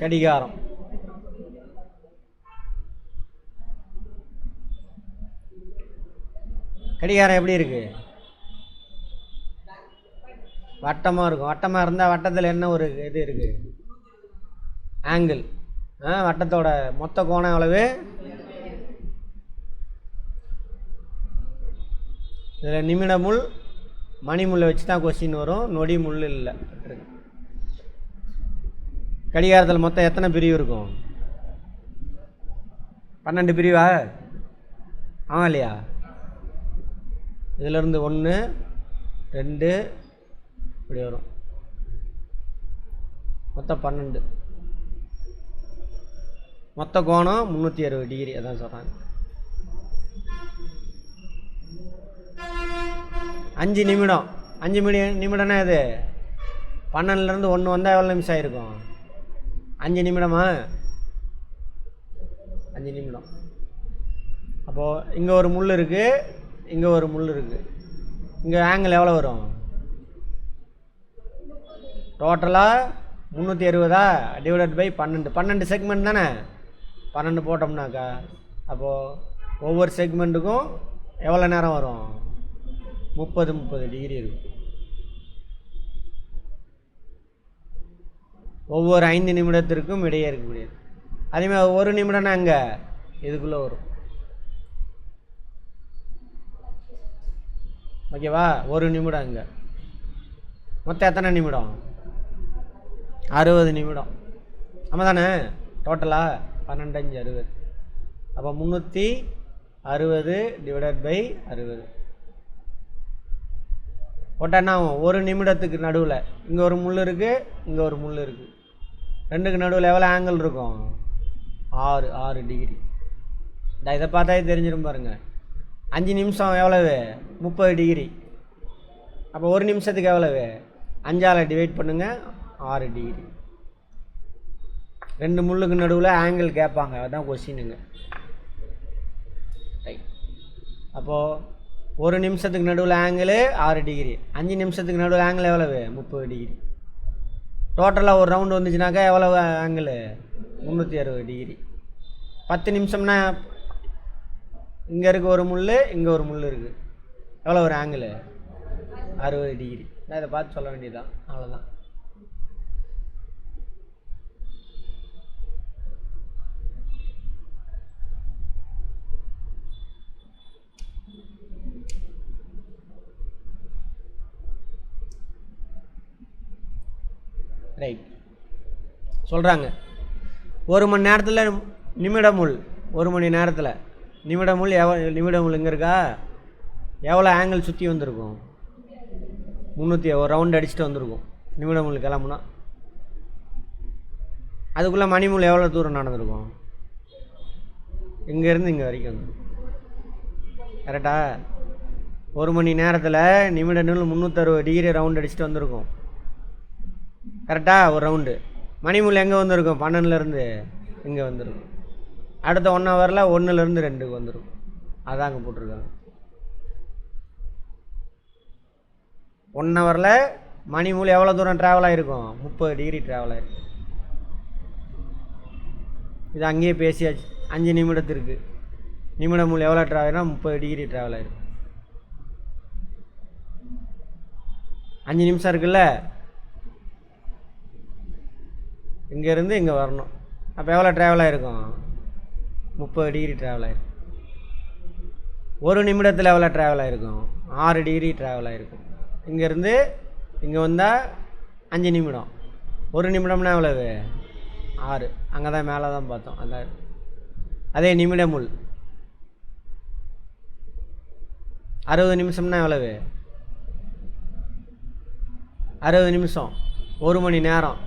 கடிகாரம். கடிகாரம் எப்படி இருக்குது? வட்டமாக இருக்கும். வட்டமாக இருந்தால் வட்டத்தில் என்ன ஒரு இது இருக்குது? ஆங்கிள். வட்டத்தோட மொத்த கோணம் எவ்வளவு? இதில் நிமிட முள் மணி முள்ளை வச்சு தான் கொஸ்டின் வரும், நொடி முள் இல்லை. கடிகாரத்தில் மொத்தம் எத்தனை பிரிவு இருக்கும்? 12 பிரிவா? ஆமாம் இல்லையா? இதிலேருந்து 1 2 இப்படி வரும், மொத்தம் 12. மொத்த கோணம் 360 டிகிரி. அதான் சொல்கிறாங்க. 5 நிமிடம். 5 நிமிடம்னா இது 12லேருந்து 1 வந்தால் எவ்வளோ நிமிஷம் ஆகிருக்கும்? 5 நிமிடமா? 5 நிமிடம். அப்போது இங்கே ஒரு முள் இருக்குது, இங்கே ஒரு முள் இருக்குது. இங்கே ஆங்கிள் எவ்வளோ வரும்? டோட்டலாக 360 டிவைடட் பை 12. 12 செக்மெண்ட் தானே? 12 போட்டோம்னாக்கா அப்போது ஒவ்வொரு செக்மெண்ட்டுக்கும் எவ்வளோ நேரம் வரும்? 30 டிகிரி இருக்கும். ஒவ்வொரு 5 நிமிடத்திற்கும் இடையே இருக்கக்கூடியது. அதேமாதிரி 1 நிமிடம்னா அங்கே இதுக்குள்ளே வரும். ஓகேவா? 1 நிமிடம் அங்கே. மொத்தம் எத்தனை நிமிடம்? 60 நிமிடம். ஆமாம் தானே? டோட்டலாக 12 5 60. அப்போ 360 டிவைடட் பை 60 போட்டால் என்ன ஆகும்? 1 நிமிடத்துக்கு நடுவில் இங்கே ஒரு முள் இருக்குது, இங்கே ஒரு முள் இருக்குது. ரெண்டுக்கு நடுவில் எவ்வளோ ஆங்கிள் இருக்கும்? 6 டிகிரி. இதை பார்த்தாலே தெரிஞ்சிடும் பாருங்கள். 5 நிமிஷம் எவ்வளவு? 30 டிகிரி. அப்போ 1 நிமிஷத்துக்கு எவ்வளவு? 5ஆல் டிவைட் பண்ணுங்கள், 6 டிகிரி. 2 முள்ளுக்கு நடுவில் ஆங்கிள் கேட்பாங்க, அதுதான் கொஸ்டினுங்க. ரைட். அப்போது 1 நிமிஷத்துக்கு நடுவில் ஆங்கிள் 6 டிகிரி. 5 நிமிஷத்துக்கு நடுவில் ஆங்கிள் எவ்வளவு? 30 டிகிரி. டோட்டலாக ஒரு ரவுண்டு வந்துச்சுனாக்கா எவ்வளவு ஆங்கிள்? 360 டிகிரி. 10 நிமிஷம்னா இங்கே இருக்க ஒரு முள், இங்கே ஒரு முள் இருக்குது. எவ்வளோ ஒரு ஆங்கிள்? 60 டிகிரி. நான் இதை பார்த்து சொல்ல வேண்டியதுதான், அவ்வளோதான். ரைட். சொல்கிறாங்க 1 மணி நேரத்தில் நிமிட முள், 1 மணி நேரத்தில் நிமிட முள் நிமிட முள் இங்கே இருக்கா? எவ்வளோ ஆங்கிள் சுற்றி வந்திருக்கும்? 300 ஒரு ரவுண்டு அடிச்சுட்டு வந்திருக்கும் நிமிட முள் கிளம்புனா. அதுக்குள்ளே மணி முள் எவ்வளோ தூரம் நடந்திருக்கும்? இங்கேருந்து இங்கே வரைக்கும் வந்துடும். கரெக்டா? 1 மணி நேரத்தில் நிமிட நூல் 360 டிகிரி ரவுண்டு அடிச்சுட்டு வந்திருக்கும். கரெக்டாக? ஒரு ரவுண்டு. மணி முள் எங்கே வந்திருக்கும்? 12லேருந்து இங்கே வந்துருக்கும். அடுத்த 1 ஹவரில் 1லேருந்து 2க்கு வந்துடும். அதான் அங்கே போட்டிருக்காங்க. 1 ஹவரில் மணி மூலம் எவ்வளோ தூரம் ட்ராவல் ஆகிருக்கும்? 30 டிகிரி ட்ராவல் ஆகிருக்கும். இது அங்கேயே பேசியாச்சு. 5 நிமிடத்திற்கு நிமிட மூலம் எவ்வளோ ட்ராவல்னா 30 டிகிரி ட்ராவல் ஆகிருக்கும். 5 நிமிஷம் இருக்குல்ல, இங்கேருந்து இங்கே வரணும். அப்போ எவ்வளோ ட்ராவல் ஆகிருக்கும்? 30 டிகிரி ட்ராவல் ஆகிருக்கும். 1 நிமிடத்தில் எவ்வளோ ட்ராவல் ஆகிருக்கும்? 6 டிகிரி ட்ராவல் ஆகிருக்கும். இங்கேருந்து இங்கே வந்தால் 5 நிமிடம். 1 நிமிடம்னா எவ்வளவு? 6. அங்கே தான் மேலே தான் பார்த்தோம். அதான் அதே நிமிட முள் 60 நிமிஷம்னா எவ்வளவு? 60 நிமிஷம் 1 மணி நேரம்.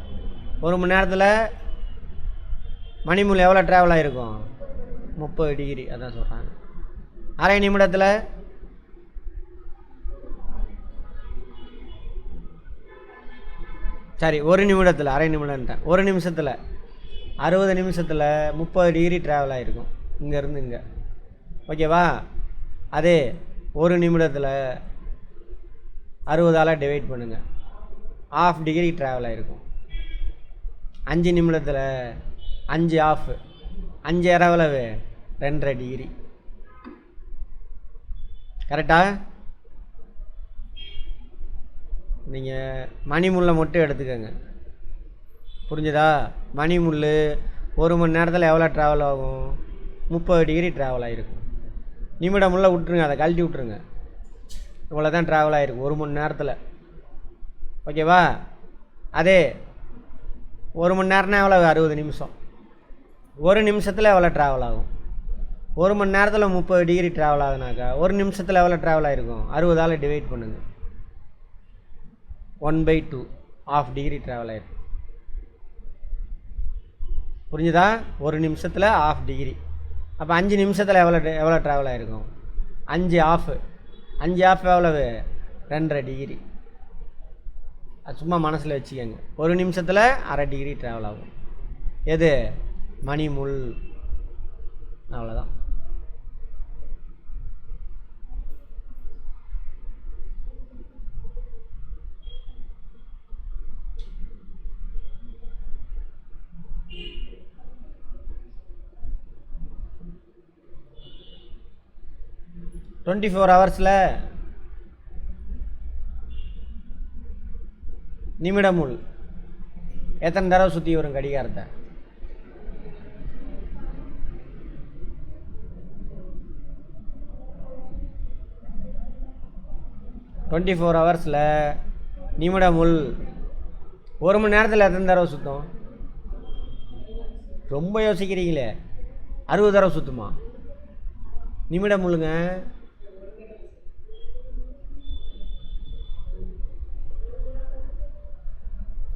1 மணி நேரத்தில் மணிமுள் எவ்வளோ ட்ராவல் ஆகிருக்கும்? 30 டிகிரி. அதான் சொல்கிறாங்க. அரை நிமிடத்தில் சரி 1 நிமிடத்தில் அரை நிமிடம்ட்டேன். 1 நிமிஷத்தில் 60 நிமிஷத்தில் 30 டிகிரி ட்ராவல் ஆகிருக்கும் இங்கேருந்து இங்கே. ஓகேவா? அதே 1 நிமிடத்தில் 60ஆல் டிவைட் பண்ணுங்கள், ½ டிகிரி ட்ராவல் ஆகிருக்கும். 5 நிமிடத்தில் 5 ஆஃப், 5 எவ்வளவு 2.5 டிகிரி. கரெக்டா? நீங்கள் மணிமுல்லை மட்டும் எடுத்துக்கோங்க. புரிஞ்சுதா? மணிமுள் 1 மணி நேரத்தில் எவ்வளோ ட்ராவல் ஆகும்? 30 டிகிரி ட்ராவல் ஆகிருக்கும். நிமிடமுள்ள விட்ருங்க, அதை கழட்டி விட்ருங்க. இவ்வளோ தான் ட்ராவல் ஆகிருக்கும் 1 மணி நேரத்தில். ஓகேவா? அதே 1 மணி நேரம்னா எவ்வளோ? 60 நிமிஷம். 1 நிமிஷத்தில் எவ்வளோ ட்ராவல் ஆகும்? 1 மணி நேரத்தில் 30 டிகிரி ட்ராவல் ஆகுனாக்கா 1 நிமிஷத்தில் எவ்வளோ ட்ராவல் ஆகிருக்கும்? 60ஆல் டிவைட் பண்ணுங்க. 1/2 ½ டிகிரி ட்ராவல் ஆகிருக்கும். புரிஞ்சுதா? 1 நிமிஷத்தில் ½ டிகிரி. அப்போ 5 நிமிஷத்தில் எவ்வளோ ட்ராவல் ஆகிருக்கும்? 5 ஆஃப், 5 ஆஃப் எவ்வளவு? 2.5 டிகிரி. அது சும்மா மனசில் வச்சுக்கோங்க. 1 நிமிஷத்தில் ½ டிகிரி ட்ராவல் ஆகும். எது? மணிமுள். அவ்வளோதான். ஹவர்ஸில் நிமிடமுள் எத்தனை தடவை சுற்றி வரும் கடிகாரத்தை? 24 ஹவர்ஸில் நிமிடமுள் 1 மணி நேரத்தில் எத்தனை தடவை சுற்றும்? ரொம்ப யோசிக்கிறீங்களே. 60 தடவை சுற்றுமா நிமிடமுள்ளுங்க?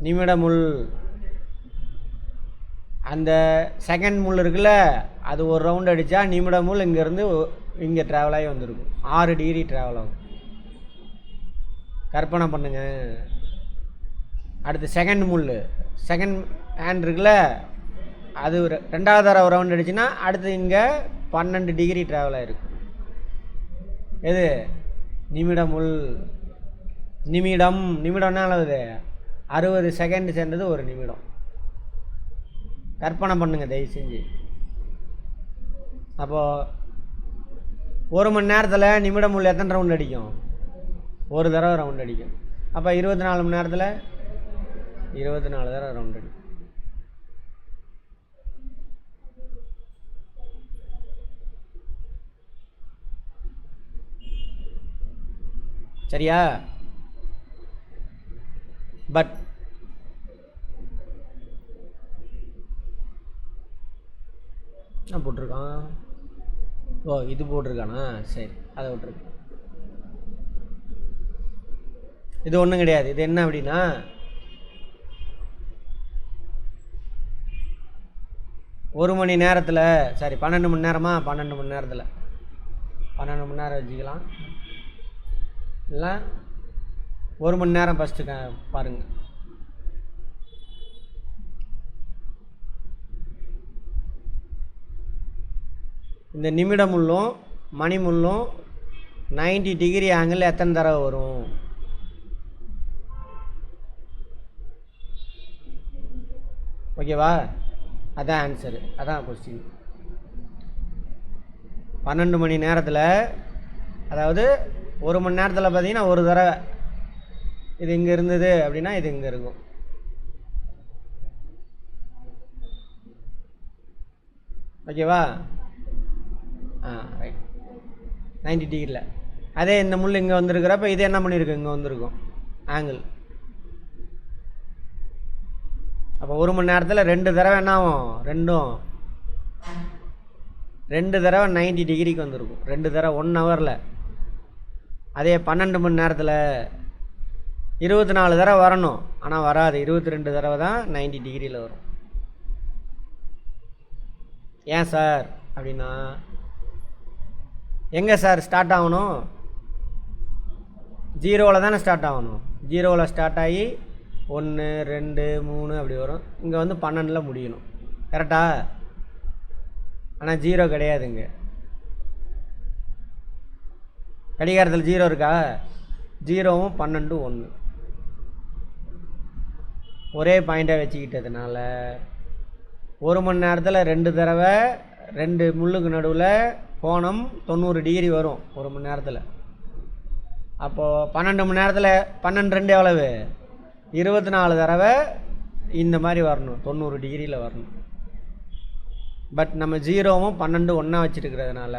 நிமிடமுள் அந்த செகண்ட் முள் இருக்குல்ல, அது ஒரு ரவுண்ட் அடித்தா நிமிடமுள் இங்கேருந்து இங்கே ட்ராவல் ஆகி வந்திருக்கும். 6 டிகிரி ட்ராவல் ஆகும். கற்பனை பண்ணுங்க. அடுத்து செகண்ட் முள், செகண்ட் ஹேண்ட் இருக்குல்ல, அது 2வது தடவை ரவுண்ட் அடிச்சுன்னா அடுத்து இங்கே 12 டிகிரி ட்ராவல் ஆகிருக்கும். எது? நிமிடமுள். நிமிடம்னா அளவுது 60 செகண்ட் சேர்ந்தது 1 நிமிடம். கற்பனை பண்ணுங்க தயவு செஞ்சு. அப்போது 1 மணி நேரத்தில் நிமிடமுள் எத்தனை ரவுண்ட் அடிக்கும்? 1 தடவை ரவுண்ட் அடிக்கும். அப்போ 24 மணி நேரத்தில் 24 தடவை ரவுண்ட் அடிக்கும். சரியா? பட் என்ன போட்டிருக்கான்? ஓ, இது போட்டிருக்கானா? சரி, அதை விட்டுருக்கு. இது ஒன்றும் கிடையாது. இது என்ன அப்படின்னா, ஒரு மணி நேரத்தில், சரி 12 மணி நேரமா? 12 மணி நேரத்தில் 12 மணி நேரம் வச்சுக்கலாம். இல்லை 1 மணி நேரம் ஃபஸ்ட்டு பாருங்கள். இந்த நிமிடமுள்ளும் மணிமுள்ளும் 90 டிகிரி ஆங்கிள் எத்தனை தடவை வரும்? ஓகேவா? அதான் ஆன்சரு, அதான் கொஸ்டின். 12 மணி நேரத்தில், அதாவது 1 மணி நேரத்தில் பார்த்தீங்கன்னா ஒரு தடவை இது இங்கே இருந்தது அப்படின்னா இது இங்கே இருக்கும். ஓகேவா? ரைட். 90 டிகிரியில். அதே இந்த முள் இங்கே வந்துருக்கிறப்ப இது என்ன பண்ணியிருக்கு? இங்கே வந்திருக்கும் ஆங்கிள். அப்போ 1 மணி நேரத்தில் 2 தடவை என்ன ஆகும்? ரெண்டு தடவை 90 டிகிரிக்கு வந்திருக்கும். 2 தடவை 1 ஹவரில். அதே 12 மணி நேரத்தில் 24 தடவை வரணும், ஆனால் வராது. 22 தடவை தான் 90 டிகிரியில் வரும். ஏன் சார் அப்படின்னா, எங்கே சார் ஸ்டார்ட் ஆகணும்? 0வில் தானே ஸ்டார்ட் ஆகணும். 0வில் ஸ்டார்ட் ஆகி 1 2 3 அப்படி வரும். இங்கே வந்து 12ல் முடியணும். கரெக்டா? ஆனால் 0 கிடையாதுங்க. கடிகாரத்தில் 0 இருக்கா? 0வும் 12 1. ஒரே பாயிண்ட்டாக வச்சுக்கிட்டதுனால 1 மணி நேரத்தில் 2 தடவை 2 முள்ளுக்கு நடுவில் கோணம் 90 டிகிரி வரும் 1 மணி நேரத்தில். அப்போது 12 மணி நேரத்தில் 12 2 எவ்வளவு 24 தடவை இந்த மாதிரி வரணும், 90 டிகிரியில் வரணும். பட் நம்ம 0வும் 12 ஒன்றா வச்சுருக்கிறதுனால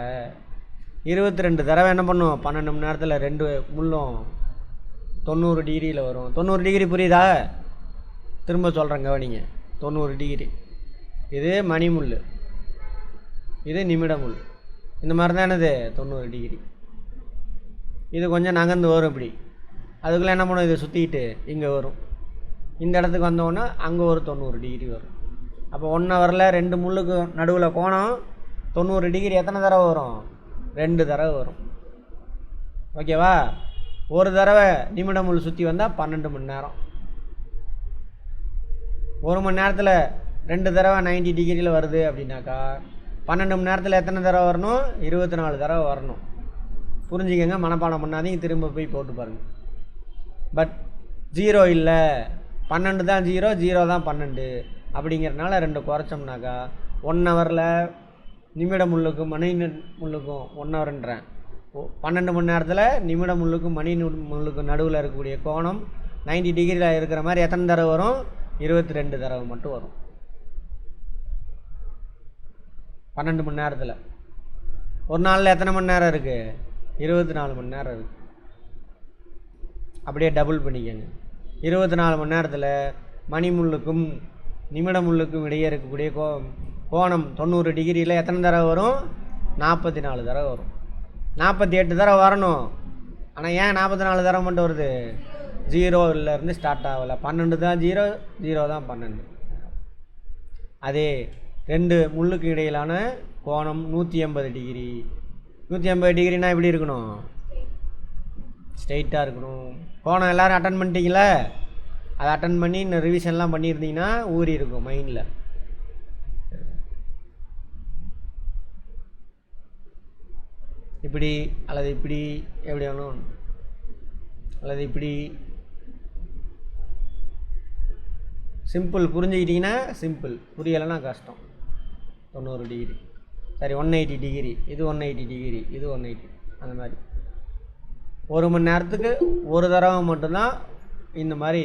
22 தடவை என்ன பண்ணும், 12 மணி நேரத்தில் 2 முள்ளும் 90 டிகிரியில் வரும். 90 டிகிரி புரியுதா? திரும்ப சொல்கிறேன் கவனிங்க. 90 டிகிரி. இது மணி முள், இது நிமிட முள். இந்த மாதிரி தான் என்னது 90 டிகிரி. இது கொஞ்சம் நகர்ந்து வரும் இப்படி. அதுக்குள்ளே என்ன பண்ணும், இதை சுற்றிக்கிட்டு இங்கே வரும். இந்த இடத்துக்கு வந்தோன்னா அங்கே ஒரு 90 டிகிரி வரும். அப்போ 1 ஹவரில் 2 முள்ளுக்கு நடுவில் கோணம் 90 டிகிரி எத்தனை தடவை வரும்? 2 தடவை வரும். ஓகேவா? ஒரு தடவை நிமிட முள் சுற்றி வந்தால் 12 மணி நேரம். 1 மணி நேரத்தில் 2 தடவை 90 டிகிரியில் வருது அப்படின்னாக்கா 12 மணி நேரத்தில் எத்தனை தடவை வரணும்? 24 தடவை வரணும். புரிஞ்சுக்கங்க, மனப்பாடம் பண்ணாதீங்க, திரும்ப போய் போட்டு பாருங்கள். பட் 0 இல்லை, 12 தான் 0, 0 தான் 12 அப்படிங்கிறதுனால 2 குறைச்சோம்னாக்கா 1 ஹவரில் நிமிட முள்ளுக்கும் மணி முள்ளுக்கும் 1 ஹவர்ன்றேன். 12 மணி நேரத்தில் நிமிட முள்ளுக்கும் மணி முள்ளுக்கும் நடுவில் இருக்கக்கூடிய கோணம் 90 டிகிரியில் இருக்கிற மாதிரி எத்தனை தடவை வரும்? 22 தடவை மட்டும் வரும் 12 மணி நேரத்தில். ஒரு நாளில் எத்தனை மணி நேரம் இருக்குது? 24 மணி நேரம் இருக்குது. அப்படியே டபுள் பண்ணிக்கங்க. 24 மணி நேரத்தில் மணி முள்ளுக்கும் நிமிட முள்ளுக்கும் இடையே இருக்கக்கூடிய கோணம் 90 டிகிரியில் எத்தனை தடவை வரும்? 44 தடவை வரும். 48 தடவை வரணும். ஆனால் ஏன் 44 தடவை மட்டும் வருது? 0லேருந்து ஸ்டார்ட் ஆகலை. 12 தான் 0, 0 தான் 12. அதே 2 முள்ளுக்கு இடையிலான கோணம் 180 டிகிரி. 180 டிகிரினா எப்படி இருக்கணும்? ஸ்ட்ரெயிட்டாக இருக்கணும். கோணம் எல்லோரும் அட்டன் பண்ணிட்டீங்களா? அதை அட்டன் பண்ணி இன்னும் ரிவிஷன்லாம் பண்ணியிருந்தீங்கன்னா ஊறி இருக்கும் மைண்டில். இப்படி அல்லது இப்படி எப்படி வேணும், அல்லது இப்படி. சிம்பிள் புரிஞ்சுக்கிட்டிங்கன்னா சிம்பிள், புரியலைன்னா கஷ்டம். 90 டிகிரி சரி, 180 டிகிரி, இது 180 டிகிரி, இது 180, அந்த மாதிரி 1 மணி நேரத்துக்கு ஒரு தடவை மட்டும்தான் இந்த மாதிரி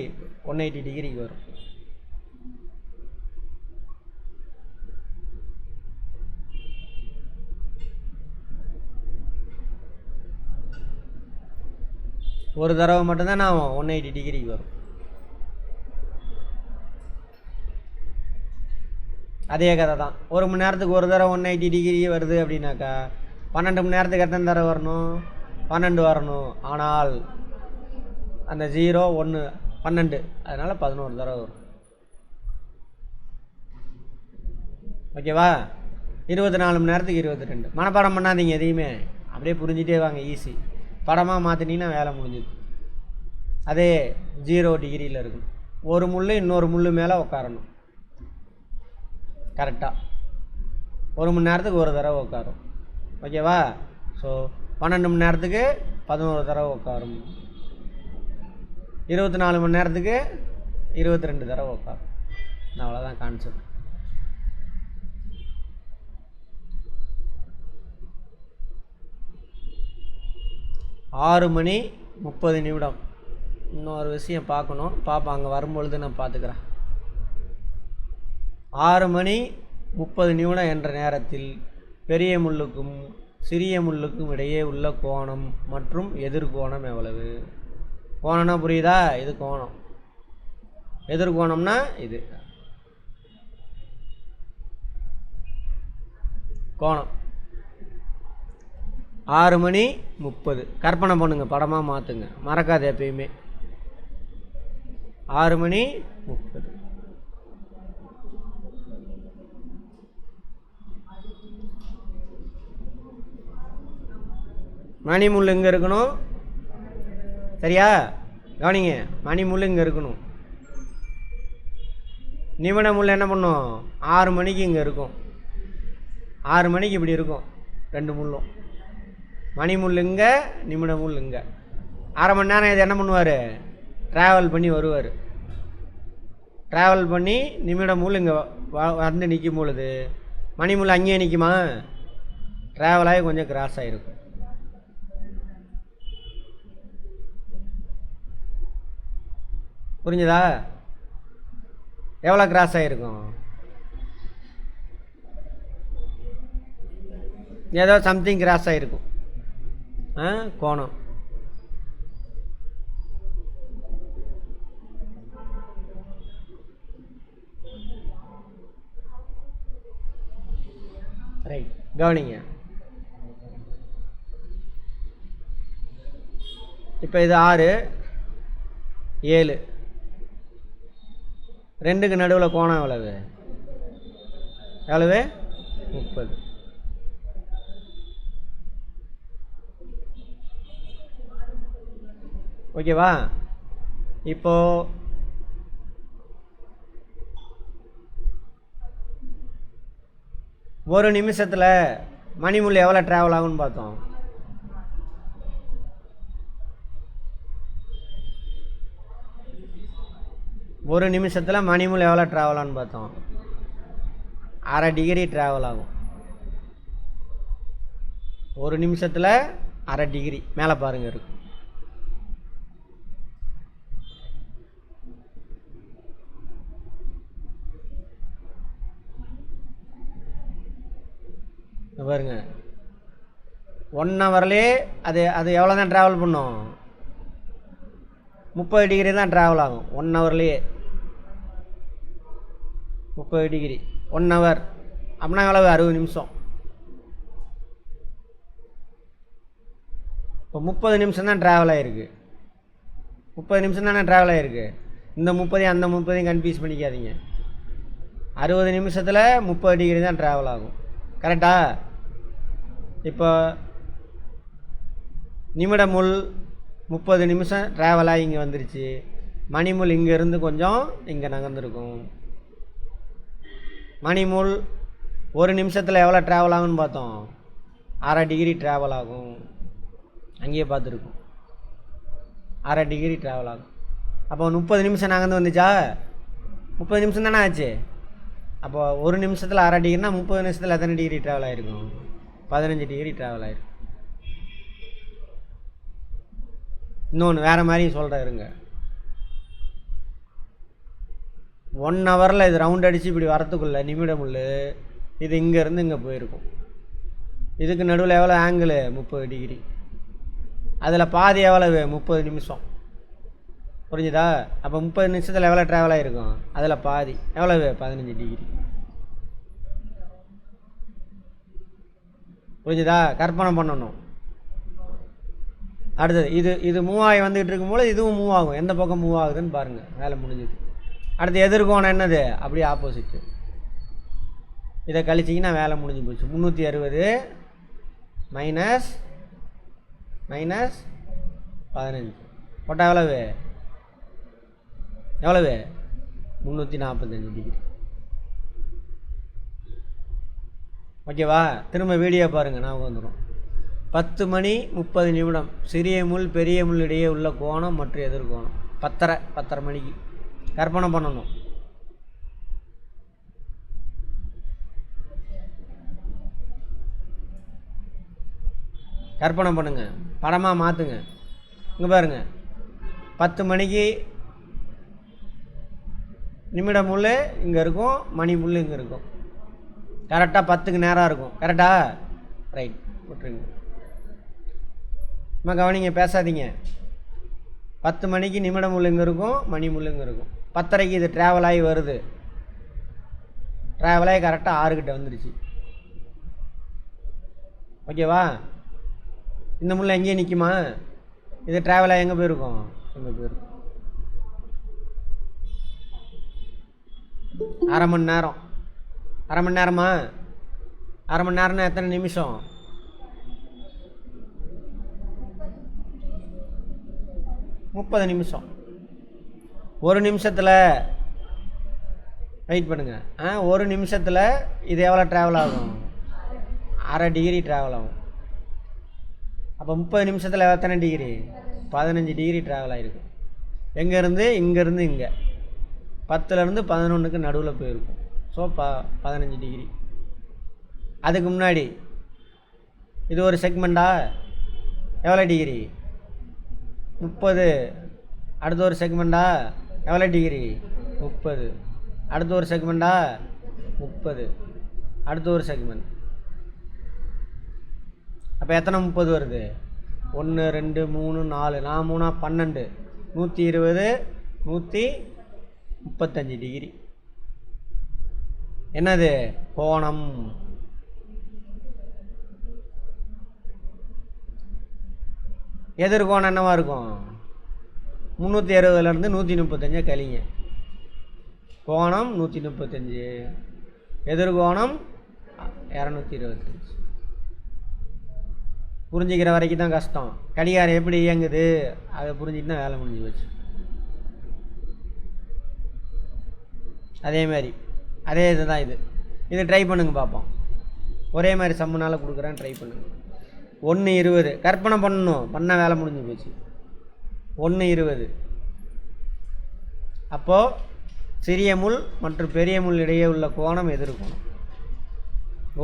180 டிகிரிக்கு வரும். ஒரு தடவை மட்டும்தான் நான் 180 டிகிரிக்கு வரும். அதே கதை தான். 1 மணி நேரத்துக்கு ஒரு தடவை 180 டிகிரி வருது அப்படின்னாக்கா 12 மணி நேரத்துக்கு எத்தனை தடவை வரணும்? 12 வரணும். ஆனால் அந்த 0, 1, 12, அதனால் 11 தடவை வரும். ஓகேவா? 24 மணி நேரத்துக்கு 22. மனப்பாடம் பண்ணாதீங்க எதையுமே, அப்படியே புரிஞ்சிட்டே வாங்க. ஈஸி. படமாக மாற்றினீங்கன்னா வேலை முடிஞ்சுது. அதே 0 டிகிரியில் இருக்கணும். ஒரு முள் இன்னொரு முள் மேலே உட்காரணும் கரெக்டாக. 1 மணி நேரத்துக்கு ஒரு தடவை உட்காரும். ஓகேவா? ஸோ 12 மணி நேரத்துக்கு 11 தடவை உட்காரும். 24 மணி நேரத்துக்கு 22 தடவை உட்காரும். அவ்வளோதான் கான்செப்ட். ஆறு மணி 30 நிமிடம். இன்னொரு விஷயம் பார்க்கணும், பார்ப்போம் அங்கே வரும்பொழுது நான் பார்த்துக்கிறேன். 6 மணி 30 நிமிடம் என்ற நேரத்தில் பெரிய முள்ளுக்கும் சிறிய முள்ளுக்கும் இடையே உள்ள கோணம் மற்றும் எதிர்கோணம் எவ்வளவு? கோணம்னா புரியுதா? இது கோணம். எதிர்கோணம்னா இது கோணம். 6 மணி 30. கற்பனை பண்ணுங்க, படமாக மாற்றுங்க, மறக்காது எப்பயுமே. 6 மணி 30. மணி முள் இங்கே இருக்கணும். சரியா? கவனிங்க, மணி முள் இங்கே இருக்கணும். நிமிட முள் என்ன பண்ணும்? 6 மணிக்கு இங்கே இருக்கும். 6 மணிக்கு இப்படி இருக்கும் 2 முள்ளும். மணி முள் இங்கே, நிமிட முள் இங்கே. 1/2 மணி நேரம் இது என்ன பண்ணுவார்? ட்ராவல் பண்ணி வருவார். ட்ராவல் பண்ணி நிமிடம் முள் இங்கே வந்து நிற்கும் பொழுது மணிமுள் அங்கேயே நிற்குமா? ட்ராவல் ஆகி கொஞ்சம் கிராஸ் ஆகிருக்கும். புரிஞ்சுதா? எவ்வளோ கிராஸ் ஆகிருக்கும்? ஏதோ சம்திங் கிராஸ் ஆகிருக்கும் கோணம். ரைட், கவனிங்க. இப்போ இது 6 7 2க்கு நடுவில் கோணம் எவ்வளவு? 30. ஓகேவா? இப்போ ஒரு நிமிஷத்தில் மணிமுள் எவ்வளோ ட்ராவல் ஆகும்னு பார்த்தோம். ஒரு நிமிஷத்தில் மணிமுள் எவ்வளோ ட்ராவல் ஆகும்னு பார்த்தோம். 1/2 டிகிரி ட்ராவல் ஆகும். ஒரு நிமிஷத்தில் 1/2 டிகிரி மேலே பாருங்கள் இருக்கும். பாருங்க 1 ஹவர்லேயே அது எவ்வளோ தான் ட்ராவல் பண்ணும்? 30 டிகிரி தான் ட்ராவல் ஆகும் 1 ஹவர்லேயே. 30 டிகிரி 1 ஹவர் அப்படின்னா எவ்வளவு? 60 நிமிஷம். இப்போ 30 நிமிஷம் தான் ட்ராவல் ஆகிருக்கு. 30 நிமிஷம் தானே ட்ராவல் ஆகிருக்கு. இந்த 30 அந்த 30 கன்ஃபியூஸ் பண்ணிக்காதீங்க. 60 நிமிஷத்தில் 30 டிகிரி தான் ட்ராவல் ஆகும். கரெக்டா? இப்போ நிமிடமுள் 30 நிமிஷம் ட்ராவலாக இங்கே வந்துருச்சு. மணிமுள் இங்கேருந்து கொஞ்சம் இங்கே நகர்ந்துருக்கும். மணிமுள் ஒரு நிமிஷத்தில் எவ்வளோ ட்ராவல் ஆகும்னு பார்த்தோம். 1/2 டிகிரி ட்ராவல் ஆகும். அங்கேயே பார்த்துருக்கோம் 1/2 டிகிரி ட்ராவல் ஆகும். அப்போ 30 நிமிஷம் நகர்ந்து வந்துச்சா? 30 நிமிஷம் தானே ஆச்சு. அப்போ ஒரு நிமிஷத்தில் 1/2 டிகிரினா 30 நிமிஷத்தில் எத்தனை டிகிரி ட்ராவல் ஆகிருக்கும்? 15 டிகிரி ட்ராவல் ஆகிருக்கும். இன்னொன்று வேறு மாதிரியும் சொல்கிறேன் இருங்க. 1 ஹவரில் இது ரவுண்ட் அடித்து இப்படி வரத்துக்குள்ள நிமிடமுள் இது இங்கேருந்து இங்கே போயிருக்கும். இதுக்கு நடுவில் எவ்வளோ ஆங்கிள்? 30 டிகிரி. அதில் பாதி எவ்வளவு? 30 நிமிஷம். புரிஞ்சுதா? அப்போ 30 நிமிஷத்தில் எவ்வளோ ட்ராவல் ஆகிருக்கும்? அதில் பாதி எவ்வளவு? 15 டிகிரி. புரிஞ்சுதா? கற்பனை பண்ணணும். அடுத்தது இது மூவ் ஆகி வந்துகிட்டு இருக்கும்போது இதுவும் மூவ் ஆகும். எந்த பக்கம் மூவ் ஆகுதுன்னு பாருங்கள். வேலை முடிஞ்சுது. அடுத்து எதிர்கோணம் என்னது? அப்படியே ஆப்போசிட்டு. இதை கழிச்சிங்கன்னா வேலை முடிஞ்சு போச்சு. 360 மைனஸ் 15 போட்டால் எவ்வளவு? 345 டிகிரி. ஓகேவா? திரும்ப வீடியோ பாருங்கள், நான் வந்துடும். 10 மணி 30 நிமிடம் சிறிய முள் பெரிய முள் இடையே உள்ள கோணம் மற்றும் எதிர்கோணம் 10:30 மணிக்கு. கற்பனை பண்ணணும். கற்பனை பண்ணுங்க, படமாக மாற்றுங்க. இங்கே பாருங்க, 10 மணிக்கு நிமிட முள் இங்கே இருக்கும், மணி முள் இங்கே இருக்கும். கரெக்டாக 10க்கு நேரம் இருக்கும். கரெக்டா? ரைட், விட்டுருங்க. அம்மா கவனிங்க, பேசாதீங்க. 10 மணிக்கு நிமிட முள் இங்கே இருக்கும், மணி முள் இங்கே இருக்கும். 10:30க்கு இது ட்ராவல் ஆகி வருது. ட்ராவல் ஆகி கரெக்டாக 6 கிட்ட வந்துடுச்சு. ஓகேவா? இந்த முள் எங்கேயே நிற்குமா? இது ட்ராவல் ஆகி எங்கே போயிருக்கும்? எங்கே போயிருக்கும்? அரை மணி நேரம். அரை மணி நேரமா? அரை மணி நேரம்னா எத்தனை நிமிஷம்? 30 நிமிஷம். ஒரு நிமிஷத்தில் வெயிட் பண்ணுங்க. ஒரு நிமிஷத்தில் இது எவ்வளோ ட்ராவல் ஆகும்? அரை டிகிரி ட்ராவல் ஆகும். அப்போ 30 நிமிஷத்தில் எத்தனை டிகிரி? 15 டிகிரி ட்ராவல் ஆகிருக்கும். எங்கேருந்து? இங்கேருந்து இங்கே. 10லேருந்து 11க்கு நடுவில் போயிருக்கும். So 15 degree. அதுக்கு முன்னாடி இது ஒரு செக்மெண்ட்டா, எவ்வளோ டிகிரி? 30. அடுத்த ஒரு செக்மெண்ட்டா எவ்வளோ டிகிரி? 30. அடுத்த ஒரு செக்மெண்ட்டா 30. அடுத்த ஒரு செக்மெண்ட். அப்போ எத்தனை 30 வருது? 1 2 3 4, 4 3 12, 120, 135 டிகிரி. என்னது? கோணம். எதிர்கோணம் என்னவா இருக்கும்? 360லேருந்து 135 கழிங்க. கோணம் 135, எதிர்கோணம் 225. புரிஞ்சிக்கிற வரைக்கும் தான் கஷ்டம். கடிகாரம் எப்படி இயங்குது அதை புரிஞ்சுக்கிட்டு வேலை முடிஞ்சு போச்சு. அதே மாதிரி அதே இது தான் இது ட்ரை பண்ணுங்க பார்ப்போம். ஒரே மாதிரி சம்முனால் கொடுக்குறேன், ட்ரை பண்ணுங்க. 1:20 கற்பனை பண்ணணும், பண்ண வேலை முடிஞ்சு போச்சு. 1:20. அப்போது சிறிய முள் மற்றும் பெரிய முள் இடையே உள்ள கோணம் எதிர்கோணம்.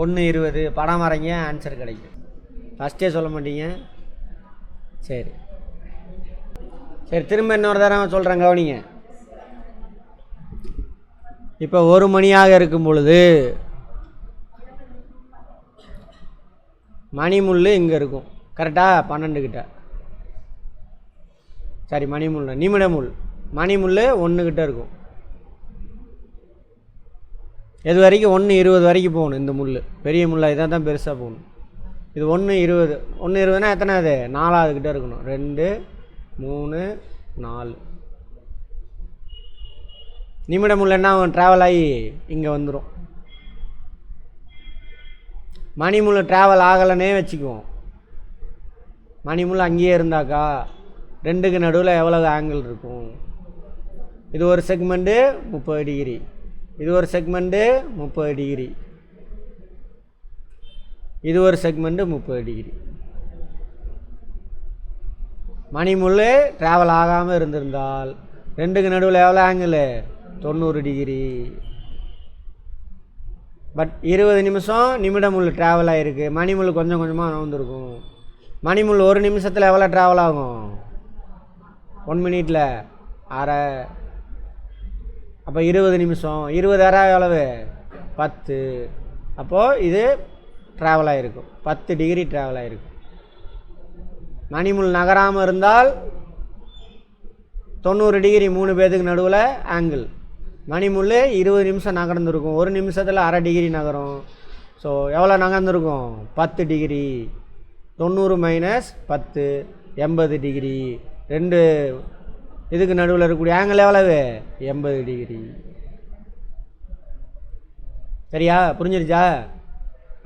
1:20 படம் வரைங்க, ஆன்சர் கிடைக்கும். ஃபஸ்ட்டே சொல்ல மாட்டீங்க. சரி சரி, திரும்ப இன்னொரு தடவை சொல்கிறேன், கவனிங்க. இப்போ 1 மணியாக இருக்கும் பொழுது மணிமுள் இங்கே இருக்கும், கரெக்டாக 12 கிட்ட. சரி, மணிமுள் நிமிட முள், மணிமுள் 1 கிட்ட இருக்கும். எது வரைக்கும்? 1:20 வரைக்கும் போகணும். இந்த முள் பெரிய முள்ளாக இதாக தான் பெருசாக போகணும். இது 1:20. 1:20னா எத்தனை? அது 4வது கிட்ட இருக்கணும். 2 3 4. நிமிட முள் என்ன ட்ராவல் ஆகி இங்கே வந்துடும். மணிமுள் ட்ராவல் ஆகலைன்னே வச்சுக்குவோம். மணிமுள் அங்கேயே இருந்தாக்கா 2க்கு நடுவில் எவ்வளவு ஆங்கிள் இருக்கும்? இது ஒரு செக்மெண்ட்டு 30 டிகிரி, இது ஒரு செக்மெண்ட்டு 30 டிகிரி, இது ஒரு செக்மெண்ட்டு 30 டிகிரி. மணிமுள் ட்ராவல் ஆகாமல் இருந்திருந்தால் 2க்கு நடுவில் எவ்வளோ ஆங்கிள்? 90 டிகிரி. பட் 20 நிமிஷம் நிமிட முள் ட்ராவல் ஆகிருக்கு. மணிமுள் கொஞ்சம் கொஞ்சமாக நகர்ந்துருக்கும். மணிமுள் 1 நிமிஷத்தில் எவ்வளோ ட்ராவல் ஆகும்? 1 மினிட்டில் அரை. அப்போ 20 நிமிஷம், 20 அரை எவ்வளவு? 10. அப்போது இது ட்ராவல் ஆகிருக்கும், 10 டிகிரி ட்ராவல் ஆகிருக்கும். மணிமுள் நகராமல் இருந்தால் 90 டிகிரி 3 பேருக்கு நடுவில் ஆங்கிள். மணிமுள் 20 நிமிஷம் நகர்ந்துருக்கும், 1 நிமிஷத்தில் அரை டிகிரி நகரும். ஸோ எவ்வளோ நகர்ந்துருக்கும்? 10 டிகிரி. 90 - 10 80 டிகிரி. 2 இதுக்கு நடுவில் இருக்கக்கூடிய ஆங்கிள் எவ்வளவு? 80 டிகிரி. சரியா? புரிஞ்சிருச்சா?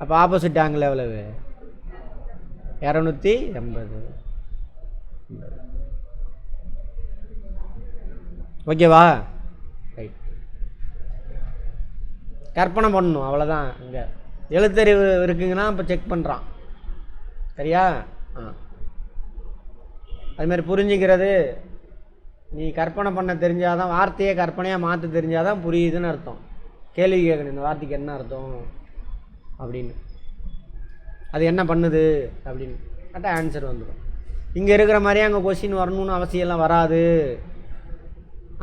அப்போ ஆப்போசிட் ஆங்கிள் எவ்வளவு? 280. ஓகேவா? ரைட். கற்பனை பண்ணணும், அவ்வளோதான். இங்கே எழுத்தறிவு இருக்குங்கன்னா இப்போ செக் பண்ணுறான். சரியா? அதுமாதிரி புரிஞ்சுக்கிறது, நீ கற்பனை பண்ண தெரிஞ்சாதான், வார்த்தையை கற்பனையாக மாற்ற தெரிஞ்சாதான் புரியுதுன்னு அர்த்தம். கேள்வி கேட்கணும், இந்த வார்த்தைக்கு என்ன அர்த்தம் அப்படின்னு, அது என்ன பண்ணுது அப்படின்னு கரெக்டாக ஆன்சர் வந்துடும். இங்கே இருக்கிற மாதிரியே அங்கே கொஸ்டின் வரணும்னு அவசியம்லாம் வராது.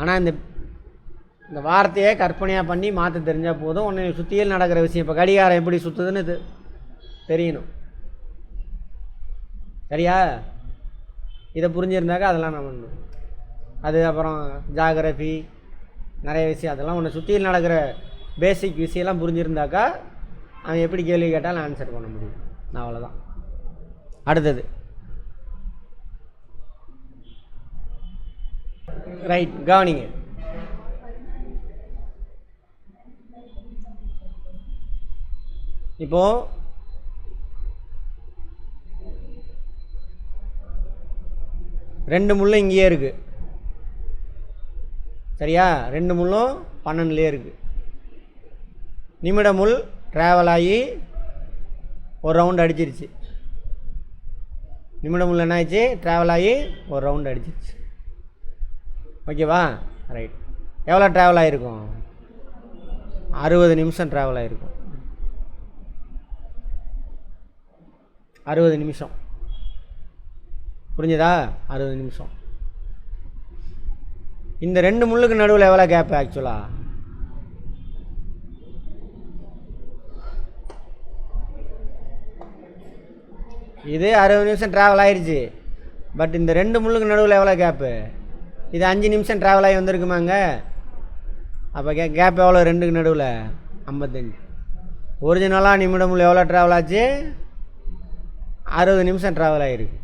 ஆனால் இந்த வார்த்தையை கற்பனையாக பண்ணி மாற்ற தெரிஞ்சால் போதும். உன்னை சுற்றியில் நடக்கிற விஷயம், இப்போ கடிகாரம் எப்படி சுற்றுதுன்னு தெரியணும். சரியா? இதை புரிஞ்சிருந்தாக்கா அதெல்லாம் நான் பண்ணணும். அது அப்புறம் ஜாகிரபி நிறைய விஷயம், அதெல்லாம் உன்னை சுற்றியில் நடக்கிற பேசிக் விஷயம்லாம் புரிஞ்சிருந்தாக்கா அவன் எப்படி கேள்வி கேட்டாலும் ஆன்சர் பண்ண முடியும். அவ்வளோதான். அடுத்தது ரைட், கவனிங்க. இப்போ ரெண்டு முள்ளும் இங்கேயே இருக்குது. சரியா? 2 முள்ளும் 12லேயே இருக்குது. நிமிட முள் ட்ராவல் ஆகி ஒரு ரவுண்ட் அடிச்சிருச்சு. நிமிட முள் என்ன ஆயிடுச்சு? ட்ராவல் ஆகி ஒரு ரவுண்ட் அடிச்சிருச்சு. ஓகேவா? ரைட். எவ்வளோ ட்ராவல் ஆகிருக்கும்? 60 நிமிஷம் ட்ராவல் ஆகிருக்கும். 60 நிமிஷம். புரிஞ்சுதா? 60 நிமிஷம். இந்த 2 முள்ளுக்கு நடுவில் எவ்வளோ கேப்பு ஆக்சுவலாக? இது 60 நிமிஷம் ட்ராவல் ஆயிடுச்சு. பட் இந்த 2 முள்ளுக்கு நடுவில் எவ்வளோ கேப்பு? இது 5 நிமிஷம் ட்ராவல் ஆகி வந்திருக்குமாங்க. அப்போ கேப் எவ்வளோ 2க்கு நடுவில்? 55. ஒரிஜினலாக நிமிடமுள் எவ்வளோ ட்ராவல் ஆச்சு? 60 நிமிஷம் ட்ராவல் ஆகிருக்கு.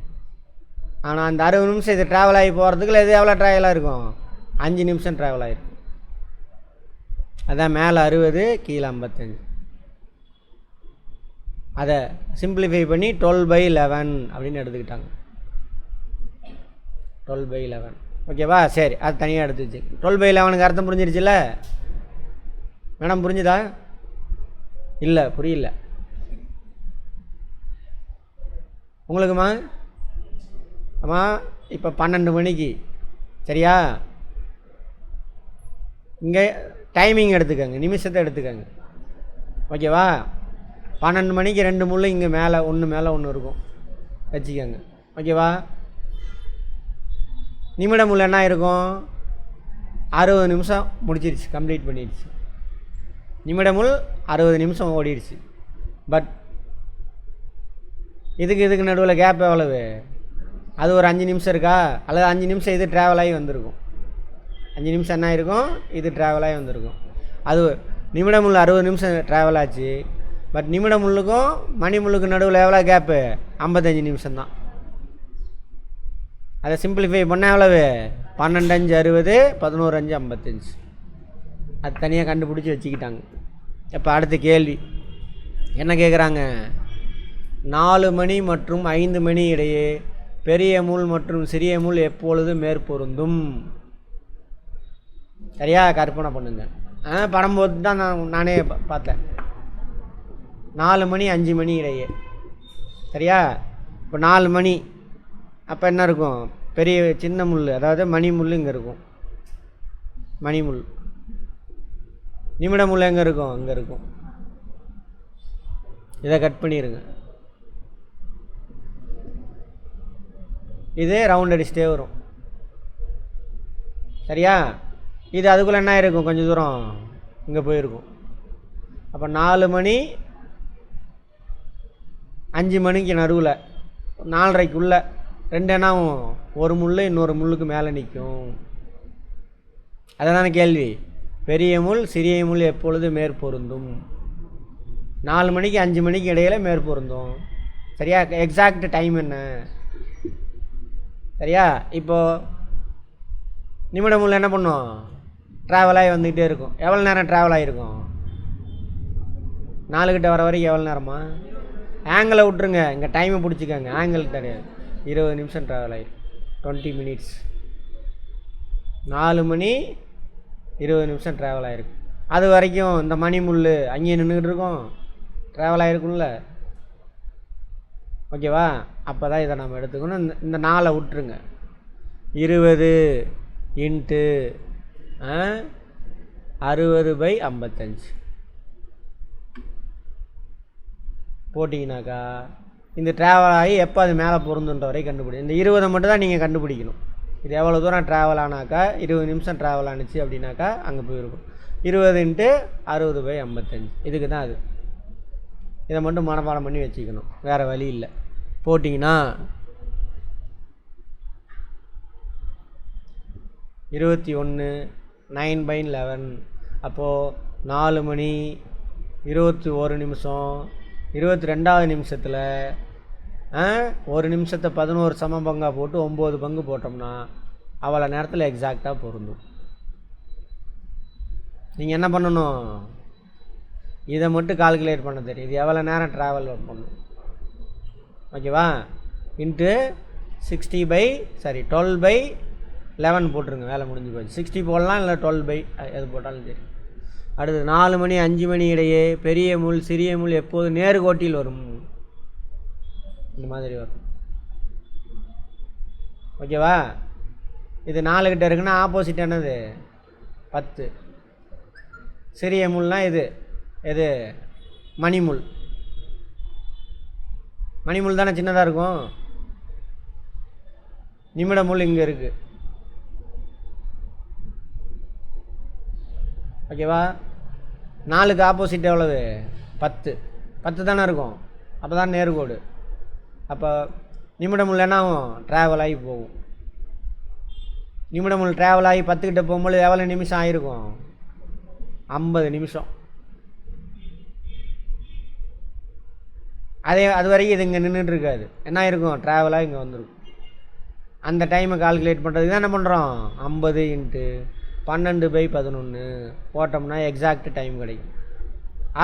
ஆனால் அந்த 60 நிமிஷம் இது ட்ராவல் ஆகி போகிறதுக்குள்ள இது எவ்வளோ ட்ராவலாக இருக்கும்? 5 நிமிஷம் ட்ராவல் ஆகிருக்கும். அதான் மேலே 60 கீழே 55. அதை சிம்பிளிஃபை பண்ணி 12/11 அப்படின்னு எடுத்துக்கிட்டாங்க. 12/11. ஓகேவா? சரி, அது தனியாக எடுத்துச்சு. 12/11க்கு அர்த்தம் புரிஞ்சிருச்சுல்ல மேடம்? புரிஞ்சுதா? இல்லை, புரியல உங்களுக்குமா? ஆமாம். இப்போ 12 மணிக்கு சரியா? இங்கே டைமிங் எடுத்துக்கோங்க, நிமிஷத்தை எடுத்துக்கோங்க. ஓகேவா? 12 மணிக்கு 2 முள் இங்கே மேலே ஒன்று இருக்கும் வச்சுக்கோங்க. ஓகேவா? நிமிட முள் என்ன இருக்கும்? 60 நிமிஷம் முடிச்சிருச்சு, கம்ப்ளீட் பண்ணிடுச்சு. நிமிட முள் 60 நிமிஷம் ஓடிடுச்சு. பட் இதுக்கு நடுவில் கேப் எவ்வளவு? அது ஒரு 5 நிமிஷம் இருக்கா? அல்லது 5 நிமிஷம் இது ட்ராவல் ஆகி வந்திருக்கும். 5 நிமிஷம் என்ன ஆகிருக்கும்? இது ட்ராவல் ஆகி வந்திருக்கும். அது நிமிட முள் 60 நிமிஷம் ட்ராவல் ஆச்சு. பட் நிமிட முள்ளுக்கும் மணி முள்ளுக்கு நடுவில் எவ்வளோ கேப்பு? 55 நிமிஷம்தான். அதை சிம்பிளிஃபை பண்ணால் எவ்வளவு? 12×5 60, 11×5 55. அது தனியாக கண்டுபிடிச்சி வச்சுக்கிட்டாங்க. இப்போ அடுத்த கேள்வி என்ன கேட்குறாங்க? 4 மணி மற்றும் 5 மணி இடையே பெரிய முள் மற்றும் சிறிய முள் எப்பொழுது மேற்பொருந்தும்? சரியா? கற்பனை பண்ணுங்க. படம் போட்டு தான் நானே பார்த்தேன். 4 மணி 5 மணி இடையே. சரியா? இப்போ 4 மணி அப்போ என்ன இருக்கும்? பெரிய சின்ன முள், அதாவது மணி முள் இங்கே இருக்கும். மணி முள். நிமிட முள் எங்கே இருக்கும்? அங்கே இருக்கும். இதை கட் பண்ணிடுங்க. இது ரவுண்ட் அடிச்சுட்டே வரும். சரியா? இது அதுக்குள்ளே என்ன இருக்கும்? கொஞ்சம் தூரம் இங்கே போயிருக்கும். அப்போ 4 மணி 5 மணிக்கு நடுவில் 4:30க்குள்ளே 2 என்னாகும்? ஒரு முள் இன்னொரு முள்ளுக்கு மேலே நிற்கும். அதுதான கேள்வி. பெரிய முள் சிறிய முள் எப்பொழுது மேற்பொருந்தும்? 4 மணிக்கு 5 மணிக்கு இடையில் மேற்பொருந்தும். சரியா? எக்ஸாக்ட் டைம் என்ன? சரியா? இப்போது நிமிட முள் என்ன பண்ணும்? ட்ராவல் ஆகி வந்துக்கிட்டே இருக்கும். எவ்வளோ நேரம் ட்ராவல் ஆகிருக்கும்? 4 கிட்ட வர வரைக்கும் எவ்வளோ நேரமா? ஆங்கிளை விட்ருங்க, இங்கே டைமை பிடிச்சிக்கோங்க. ஆங்கிள் கிடையாது. 20 நிமிஷம் ட்ராவல் ஆகிடும். 20 மினிட்ஸ். 4 மணி 20 நிமிஷம் ட்ராவல் ஆகிருக்கு. அது வரைக்கும் இந்த மணி முள் அங்கேயே நின்றுக்கிட்டு இருக்கும், ட்ராவல் ஆகிருக்கும்ல. ஓகேவா? அப்போ தான் இதை நம்ம எடுத்துக்கணும். இந்த 4 விட்டுருங்க. 20 இன்ட்டு 60/55 போட்டிங்கனாக்கா இந்த ட்ராவல் ஆகி எப்போ அது மேலே பொருந்துன்ற வரை கண்டுபிடி. இந்த 20 மட்டும் தான் நீங்கள் கண்டுபிடிக்கணும். இது எவ்வளோ தூரம் ட்ராவல் ஆனாக்கா 20 நிமிஷம் ட்ராவல் ஆணுச்சு அப்படின்னாக்கா அங்கே போயிருக்கும். 20 இன்ட்டு 60/55 இதுக்கு தான் அது. இதை மட்டும் மனப்பாடம் பண்ணி வச்சுக்கணும், வேறு வழி இல்லை. போட்டிங்கன்னா 21 9/11. அப்போது 4 மணி 21 நிமிஷம் 22வது நிமிஷத்தில் 1 நிமிஷத்தை 11 சம பங்காக போட்டு 9 பங்கு போட்டோம்னா அவ்வளோ நேரத்தில் எக்ஸாக்டாக பொருந்தும். நீங்கள் என்ன பண்ணணும்? இதை மட்டும் கால்குலேட் பண்ண தெரியும். இது எவ்வளோ நேரம் ட்ராவல் பண்ணணும். ஓகேவா? இன்ட்டு 12/11 போட்டுருங்க. வேலை முடிஞ்சு போச்சு. 60 போடலாம், இல்லை 12 எது போட்டாலும் சரி. அடுத்து 4 மணி 5 மணி இடையே பெரிய முள் சிறிய முள் எப்போது நேர்கோட்டில் வரும்? இந்த மாதிரி வரும். ஓகேவா? இது 4 கிட்ட இருக்குன்னா ஆப்போசிட் என்னது? 10. சிறிய முள்னா இது எது? மணிமுள். மணிமுள் தானே சின்னதாக இருக்கும். நிமிட முள் இங்கே இருக்குது. ஓகேவா? 4க்கு ஆப்போசிட் எவ்வளவு? 10. 10 தானே இருக்கும். அப்போ தான் நேர்கோடு. அப்போ நிமிடமுள் என்ன ஆகும்? ட்ராவல் ஆகி போகும். நிமிடமுள் ட்ராவல் ஆகி 10 கிட்ட போகும்போது எவ்வளோ நிமிஷம் ஆகிருக்கும்? 50 நிமிஷம். அது வரைக்கும் இது இங்கே நின்றுட்டு இருக்காது. என்ன ஆயிருக்கும்? ட்ராவலாக இங்கே வந்துருக்கும். அந்த டைமை கால்குலேட் பண்ணுறதுக்கு தான் என்ன பண்ணுறோம்? 50 × 12/11 போட்டோம்னா எக்ஸாக்ட் டைம் கிடைக்கும்.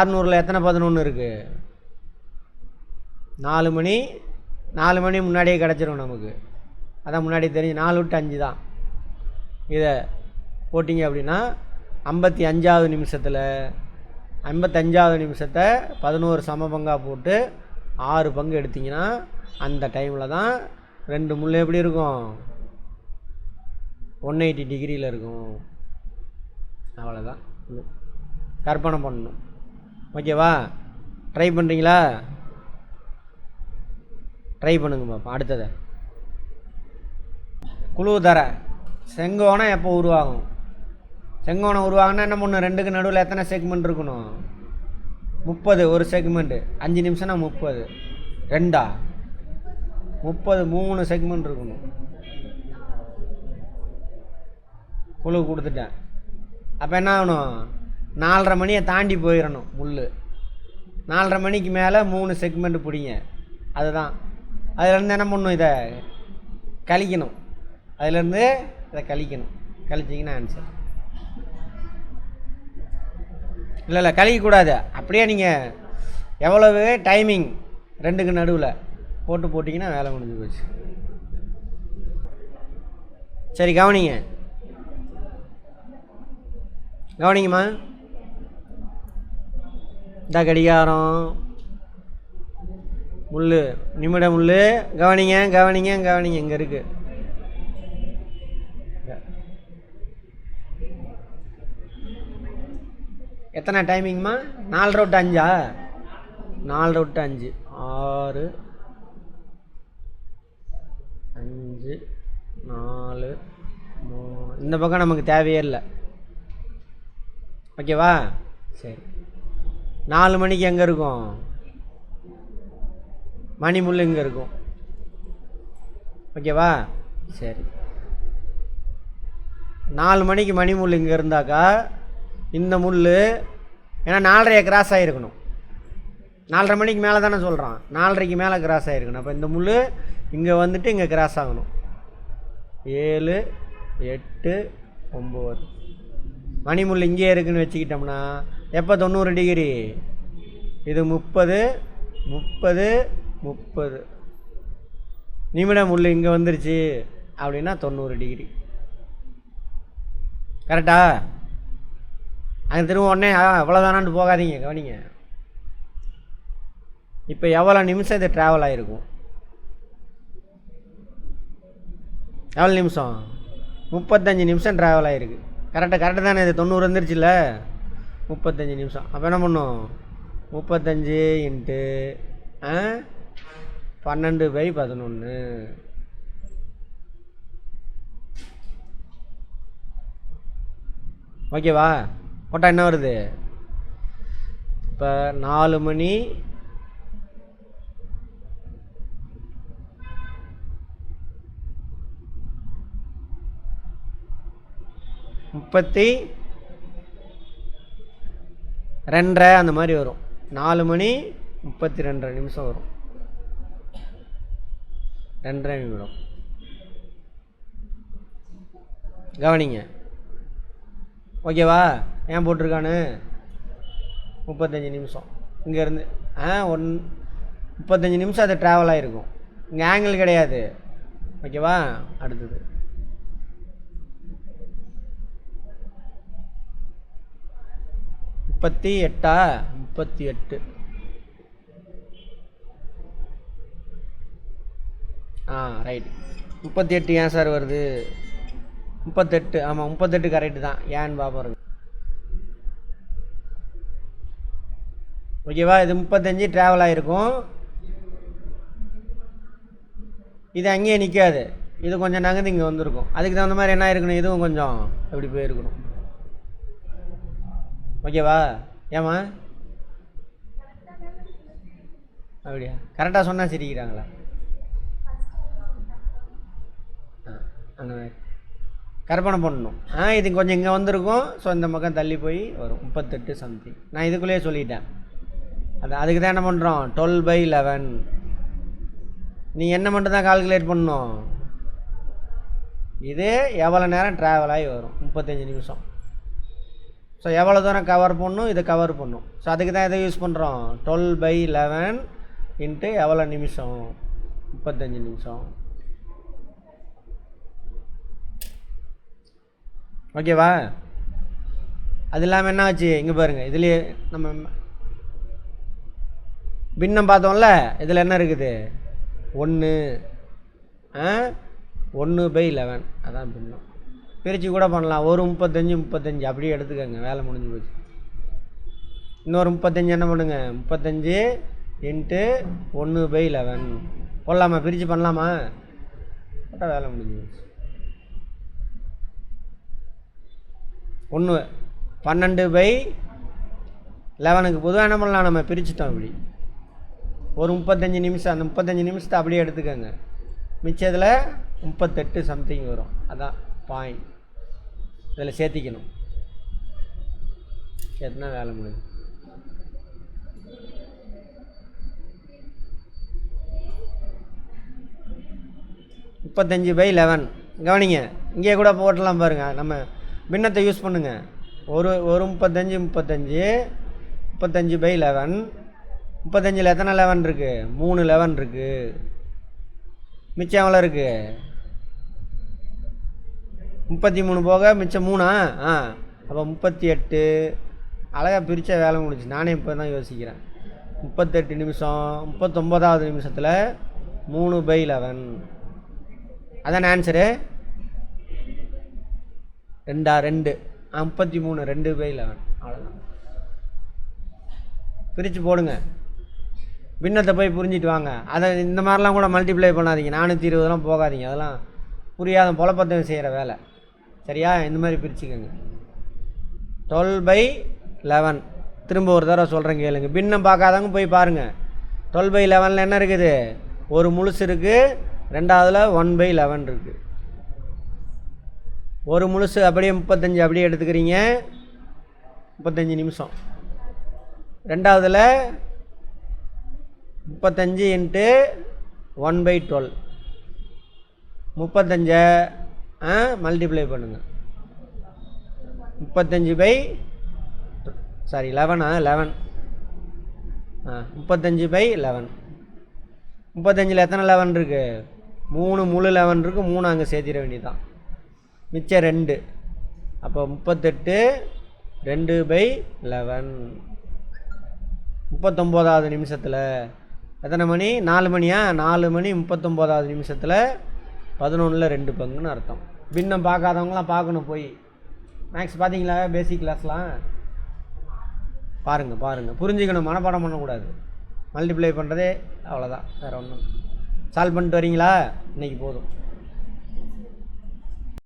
600ல் எத்தனை 11 இருக்குது? 4 மணி. 4 மணி முன்னாடியே கிடச்சிரும் நமக்கு. அதான் முன்னாடி தெரியும். 4 விட்டு 5 தான். இதை போட்டிங்க அப்படின்னா 55வது நிமிஷத்தில் 55வது நிமிஷத்தை 11 சம பங்காக போட்டு 6 பங்கு எடுத்திங்கன்னா அந்த டைமில் தான் 2 முள் எப்படி இருக்கும்? 180 டிகிரியில் இருக்கும். அவ்வளோதான். கற்பனை பண்ணணும். ஓகேவா? ட்ரை பண்ணுறீங்களா? ட்ரை பண்ணுங்க பாப்பா. அடுத்தது குழு தர. செங்கோணம் எப்போ உருவாகும்? செங்கோணம் உருவாகுன்னா என்ன பண்ணணும்? 2க்கு நடுவில் எத்தனை செக்மெண்ட் இருக்கணும்? 30. ஒரு செக்மெண்ட்டு 5 நிமிஷம்னா 30. 2 30. 3 செக்மெண்ட் இருக்கணும். குழு கொடுத்துட்டேன். அப்போ என்ன ஆகணும்? 4:30 மணியை தாண்டி போயிடணும் முள். 4:30 மணிக்கு மேலே 3 செக்மெண்ட் பிடிங்க. அதுதான். அதுலேருந்து என்ன பண்ணணும்? இதை கழிக்கணும். அதுலேருந்து இதை கழிக்கணும். கழிச்சிங்கன்னா ஆன்சர். இல்லை கழிக்கக்கூடாது. அப்படியே நீங்கள் எவ்வளவு டைமிங் 2க்கு நடுவில் போட்டிங்கன்னா வேலை முடிஞ்சு போச்சு. சரி, கவனிங்கம்மா. இந்த கடிகாரம் முள், நிமிட முள். கவனிங்க இங்கே இருக்கு. எத்தனை டைமிங்மா? 4 விட்டு 5. 4 விட்டு 5 6 5 4 3. இந்த பக்கம் நமக்கு தேவையே இல்லை. ஓகேவா? சரி. 4 மணிக்கு எங்கே இருக்கும்? மணிமுள் இங்கே இருக்கும். ஓகேவா? சரி. 4 மணிக்கு மணிமுள் இங்கே இருந்தாக்கா இந்த முள் ஏன்னா 4:30 கிராஸ் ஆகிருக்கணும். 4:30 மணிக்கு மேலே தானே சொல்கிறான். 4:30க்கு மேலே கிராஸ் ஆகிருக்கணும். அப்போ இந்த முள் இங்கே வந்துட்டு இங்கே கிராஸ் ஆகணும். 7 8 9. மணிமுள் இங்கே இருக்குதுன்னு வச்சுக்கிட்டோம்னா எப்போ 90 டிகிரி? இது 30 30 30. நிமிட முள் இங்கே வந்துருச்சு அப்படின்னா 90 டிகிரி. கரெக்டா? அங்கே திரும்ப உடனே அவ்வளோதானான்னு போகாதீங்க. கவனிங்க. இப்போ எவ்வளோ நிமிஷம் இது ட்ராவல் ஆகிருக்கும்? எவ்வளோ நிமிஷம்? 35 நிமிஷம் ட்ராவல் ஆகிருக்கு. கரெக்டாக தானே? இது 90 வந்துருச்சுல்ல. 35 நிமிஷம். அப்போ என்ன பண்ணும்? 35 × 12/11. ஓகேவா? போட்டால் என்ன வருது? இப்போ 4 மணி 32 அந்த மாதிரி வரும். 4 மணி 32 நிமிஷம் வரும். 2.5 நிமிடம். கவனிங்க. ஓகேவா? ஏன் போட்டிருக்கானு? 35 நிமிஷம் இங்கேருந்து 35 நிமிஷம் அது ட்ராவல் ஆகிருக்கும். இங்கே ஆங்கிள் கிடையாது. ஓகேவா? அடுத்தது 38. ரைட். 38 ஏன் சார் வருது? 38. ஆமாம் 38 கரெக்டு தான். ஏன்னு பார்ப்போம். ஓகேவா? இது 35 ட்ராவல் ஆகிருக்கும். இது அங்கேயே நிற்காது, இது கொஞ்சம் நகர்ந்து இங்கே வந்திருக்கும். அதுக்கு தகுந்த மாதிரி என்ன இருக்கணும், இதுவும் கொஞ்சம் எப்படி போயிருக்கணும். ஓகேவா? ஏம்மா அப்படியா? கரெக்டாக சொன்னால் சிரிக்கிறாங்களா? அந்த மாதிரி கற்பனை பண்ணணும். இது கொஞ்சம் இங்கே வந்திருக்கும். ஸோ இந்த பக்கம் தள்ளி போய் வரும் 38 சம்திங். நான் இதுக்குள்ளேயே சொல்லிட்டேன். அதுக்கு தான் என்ன பண்ணுறோம், 12/11. நீ என்ன மட்டும் தான் கால்குலேட் பண்ணணும். இது எவ்வளோ நேரம் ட்ராவல் ஆகி வரும், 35 நிமிஷம். ஸோ எவ்வளோ தூரம் கவர் பண்ணணும், இதை கவர் பண்ணும். ஸோ அதுக்கு தான் இதை யூஸ் பண்ணுறோம். 12/11 இன்ட்டு எவ்வளோ நிமிஷம், 35 நிமிஷம். ஓகேவா? அது இல்லாமல் என்ன ஆச்சு, இங்கே பாருங்கள். இதுலேயே நம்ம பின்னம் பார்த்தோம்ல, இதில் என்ன இருக்குது, 1 1/11. அதான் பின்னம். பிரித்து கூட பண்ணலாம். ஒரு 35 அப்படியே எடுத்துக்கோங்க, வேலை முடிஞ்சு போச்சு. இன்னொரு 35 என்ன பண்ணுங்க, 35 இன்ட்டு 1/11 போடலாமா? பிரித்து பண்ணலாமா? போட்டால் வேலை முடிஞ்சு போச்சு. 12/11க்கு பொதுவாக என்ன பண்ணலாம், நம்ம பிரிச்சுட்டோம். இப்படி ஒரு 35 நிமிஷம், அந்த 35 நிமிஷத்தை அப்படியே எடுத்துக்கோங்க. மிச்சத்தில் 38 சம்திங் வரும். அதான் பாயிண்ட். இதில் சேர்த்திக்கணும். சேர்த்துனா வேலை முடியும். 35/11. கவனிங்க, இங்கே கூட போட்டலாம் பாருங்கள். நம்ம பின்னத்தை யூஸ் பண்ணுங்கள். ஒரு 35/11. 35ல் எத்தனை 11 இருக்குது, 3 11 இருக்குது. மிச்சம் எவ்வளோ இருக்குது, 33 போக மிச்சம் 3. அப்போ 38. அழகாக பிரித்த வேலை முடிச்சு. நானே இப்போ தான் யோசிக்கிறேன். 38 நிமிஷம். 39வது நிமிஷத்தில் 3/11. அதான் ஆன்சரு. 2 33 2/11. அவ்வளோதான். பிரித்து போடுங்க. பின்னத்தை போய் புரிஞ்சிட்டு வாங்க. அதை இந்த மாதிரிலாம் கூட மல்டிப்ளை பண்ணாதீங்க. 420 போகாதீங்க. அதெல்லாம் புரியாத பொழப்பத்தையும் செய்கிற வேலை. சரியா? இந்த மாதிரி பிரிச்சுக்கோங்க. 12/11. திரும்ப ஒரு தடவை சொல்கிறேன் கேளுங்க. பின்னம் பார்க்காதவங்க போய் பாருங்கள். 12/11 என்ன இருக்குது, ஒரு முழுசு இருக்குது. ரெண்டாவதுல 1/11 இருக்குது. ஒரு முழுசு அப்படியே 35 அப்படியே எடுத்துக்கிறீங்க, 35 நிமிஷம். ரெண்டாவதுல 35 இன்ட்டு 1/12. 35 மல்டிப்ளை பண்ணுங்கள். 11. 35/11. 35ல் எத்தனை 11 இருக்குது, 3 முழு 11 இருக்குது. 3 அங்கே சேர்த்திட வேண்டியதுதான். மிச்சம் 2. அப்போ 38 2/11. 39வது நிமிஷத்தில் எத்தனை மணி, 4 மணியா, 4 மணி 39வது நிமிஷத்தில் 11ல் 2 பங்குன்னு அர்த்தம். பின்னம் பார்க்காதவங்களாம் பார்க்கணும். போய் மேக்ஸ் பார்த்தீங்களா, பேசிக் கிளாஸ்லாம் பாருங்கள். புரிஞ்சுக்கணும், மனப்பாடம் பண்ணக்கூடாது. மல்டிப்ளை பண்ணுறதே அவ்வளோதான், வேறு ஒன்றும். சால்வ் பண்ணிட்டு வரீங்களா? இன்றைக்கி போதும்.